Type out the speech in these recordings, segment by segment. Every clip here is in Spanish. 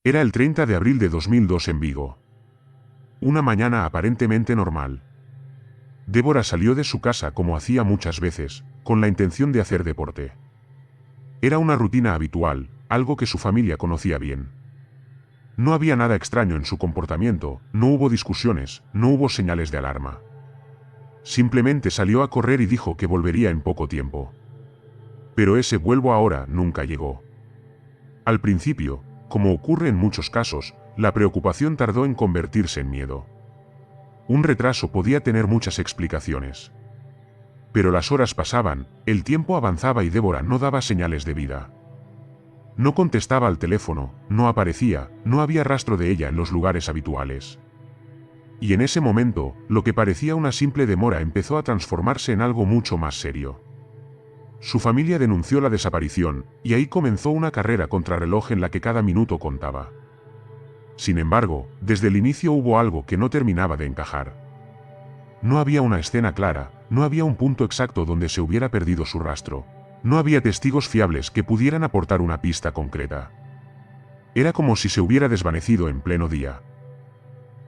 Era el 30 de abril de 2002 en Vigo. Una mañana aparentemente normal. Débora salió de su casa como hacía muchas veces, con la intención de hacer deporte. Era una rutina habitual, algo que su familia conocía bien. No había nada extraño en su comportamiento, no hubo discusiones, no hubo señales de alarma. Simplemente salió a correr y dijo que volvería en poco tiempo. Pero ese vuelvo ahora nunca llegó. Al principio, como ocurre en muchos casos, la preocupación tardó en convertirse en miedo. Un retraso podía tener muchas explicaciones. Pero las horas pasaban, el tiempo avanzaba y Débora no daba señales de vida. No contestaba al teléfono, no aparecía, no había rastro de ella en los lugares habituales. Y en ese momento, lo que parecía una simple demora empezó a transformarse en algo mucho más serio. Su familia denunció la desaparición, y ahí comenzó una carrera contrarreloj en la que cada minuto contaba. Sin embargo, desde el inicio hubo algo que no terminaba de encajar. No había una escena clara, no había un punto exacto donde se hubiera perdido su rastro. No había testigos fiables que pudieran aportar una pista concreta. Era como si se hubiera desvanecido en pleno día.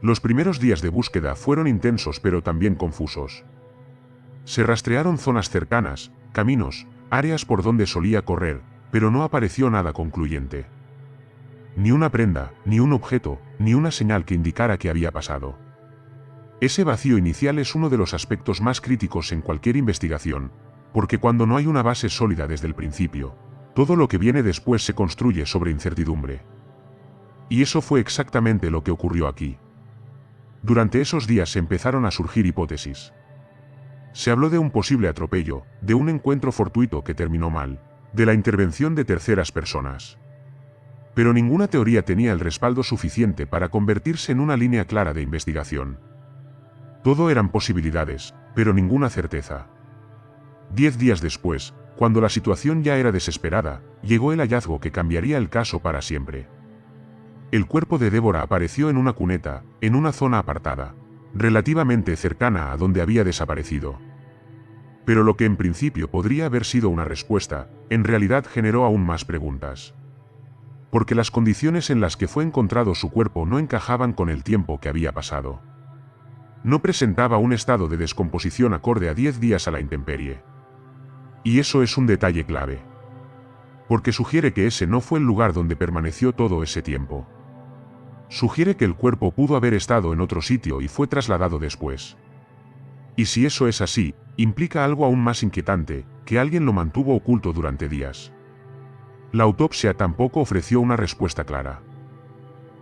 Los primeros días de búsqueda fueron intensos pero también confusos. Se rastrearon zonas cercanas, caminos, áreas por donde solía correr, pero no apareció nada concluyente. Ni una prenda, ni un objeto, ni una señal que indicara qué había pasado. Ese vacío inicial es uno de los aspectos más críticos en cualquier investigación, porque cuando no hay una base sólida desde el principio, todo lo que viene después se construye sobre incertidumbre. Y eso fue exactamente lo que ocurrió aquí. Durante esos días empezaron a surgir hipótesis. Se habló de un posible atropello, de un encuentro fortuito que terminó mal, de la intervención de terceras personas. Pero ninguna teoría tenía el respaldo suficiente para convertirse en una línea clara de investigación. Todo eran posibilidades, pero ninguna certeza. 10 días después, cuando la situación ya era desesperada, llegó el hallazgo que cambiaría el caso para siempre. El cuerpo de Débora apareció en una cuneta, en una zona apartada, relativamente cercana a donde había desaparecido. Pero lo que en principio podría haber sido una respuesta, en realidad generó aún más preguntas. Porque las condiciones en las que fue encontrado su cuerpo no encajaban con el tiempo que había pasado. No presentaba un estado de descomposición acorde a 10 días a la intemperie. Y eso es un detalle clave. Porque sugiere que ese no fue el lugar donde permaneció todo ese tiempo. Sugiere que el cuerpo pudo haber estado en otro sitio y fue trasladado después. Y si eso es así, implica algo aún más inquietante, que alguien lo mantuvo oculto durante días. La autopsia tampoco ofreció una respuesta clara.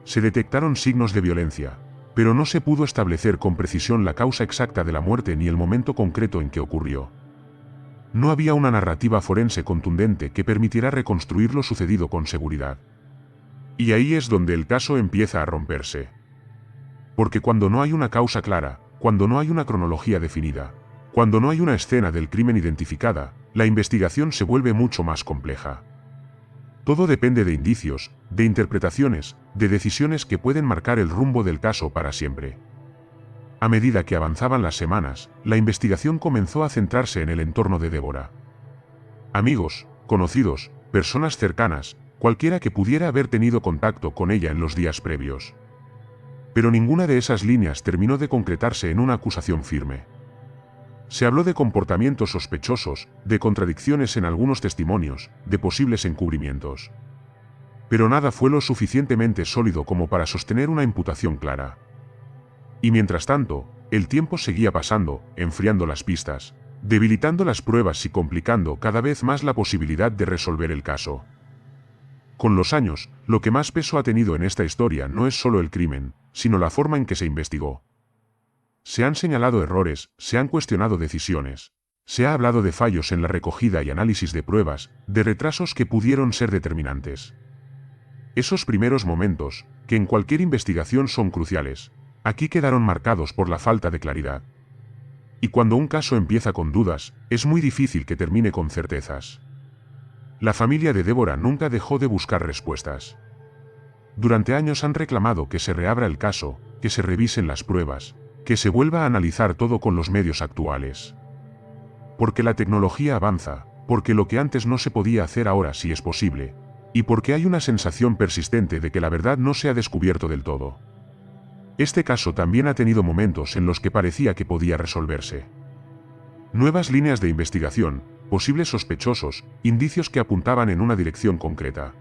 Se detectaron signos de violencia, pero no se pudo establecer con precisión la causa exacta de la muerte ni el momento concreto en que ocurrió. No había una narrativa forense contundente que permitiera reconstruir lo sucedido con seguridad. Y ahí es donde el caso empieza a romperse. Porque cuando no hay una causa clara, cuando no hay una cronología definida, cuando no hay una escena del crimen identificada, la investigación se vuelve mucho más compleja. Todo depende de indicios, de interpretaciones, de decisiones que pueden marcar el rumbo del caso para siempre. A medida que avanzaban las semanas, la investigación comenzó a centrarse en el entorno de Débora. Amigos, conocidos, personas cercanas, cualquiera que pudiera haber tenido contacto con ella en los días previos. Pero ninguna de esas líneas terminó de concretarse en una acusación firme. Se habló de comportamientos sospechosos, de contradicciones en algunos testimonios, de posibles encubrimientos. Pero nada fue lo suficientemente sólido como para sostener una imputación clara. Y mientras tanto, el tiempo seguía pasando, enfriando las pistas, debilitando las pruebas y complicando cada vez más la posibilidad de resolver el caso. Con los años, lo que más peso ha tenido en esta historia no es solo el crimen, sino la forma en que se investigó. Se han señalado errores, se han cuestionado decisiones. Se ha hablado de fallos en la recogida y análisis de pruebas, de retrasos que pudieron ser determinantes. Esos primeros momentos, que en cualquier investigación son cruciales, aquí quedaron marcados por la falta de claridad. Y cuando un caso empieza con dudas, es muy difícil que termine con certezas. La familia de Débora nunca dejó de buscar respuestas. Durante años han reclamado que se reabra el caso, que se revisen las pruebas, que se vuelva a analizar todo con los medios actuales. Porque la tecnología avanza, porque lo que antes no se podía hacer ahora sí es posible, y porque hay una sensación persistente de que la verdad no se ha descubierto del todo. Este caso también ha tenido momentos en los que parecía que podía resolverse. Nuevas líneas de investigación, posibles sospechosos, indicios que apuntaban en una dirección concreta.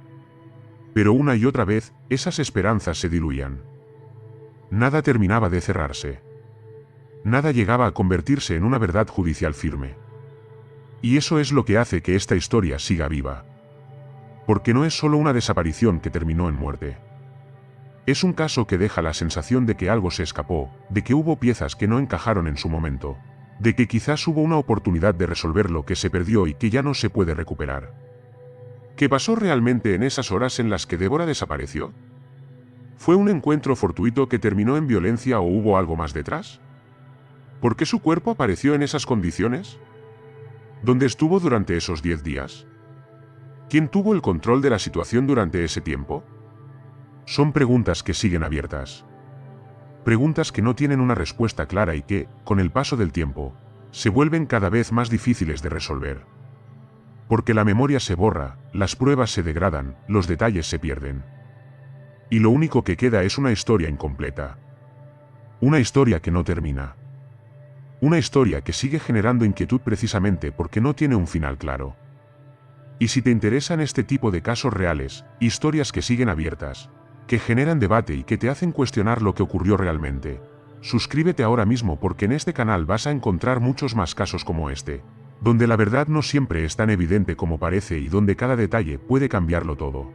Pero una y otra vez, esas esperanzas se diluían. Nada terminaba de cerrarse. Nada llegaba a convertirse en una verdad judicial firme. Y eso es lo que hace que esta historia siga viva. Porque no es solo una desaparición que terminó en muerte. Es un caso que deja la sensación de que algo se escapó, de que hubo piezas que no encajaron en su momento, de que quizás hubo una oportunidad de resolver lo que se perdió y que ya no se puede recuperar. ¿Qué pasó realmente en esas horas en las que Débora desapareció? ¿Fue un encuentro fortuito que terminó en violencia o hubo algo más detrás? ¿Por qué su cuerpo apareció en esas condiciones? ¿Dónde estuvo durante esos 10 días? ¿Quién tuvo el control de la situación durante ese tiempo? Son preguntas que siguen abiertas. Preguntas que no tienen una respuesta clara y que, con el paso del tiempo, se vuelven cada vez más difíciles de resolver. Porque la memoria se borra, las pruebas se degradan, los detalles se pierden. Y lo único que queda es una historia incompleta. Una historia que no termina. Una historia que sigue generando inquietud precisamente porque no tiene un final claro. Y si te interesan este tipo de casos reales, historias que siguen abiertas, que generan debate y que te hacen cuestionar lo que ocurrió realmente, suscríbete ahora mismo porque en este canal vas a encontrar muchos más casos como este, donde la verdad no siempre es tan evidente como parece y donde cada detalle puede cambiarlo todo.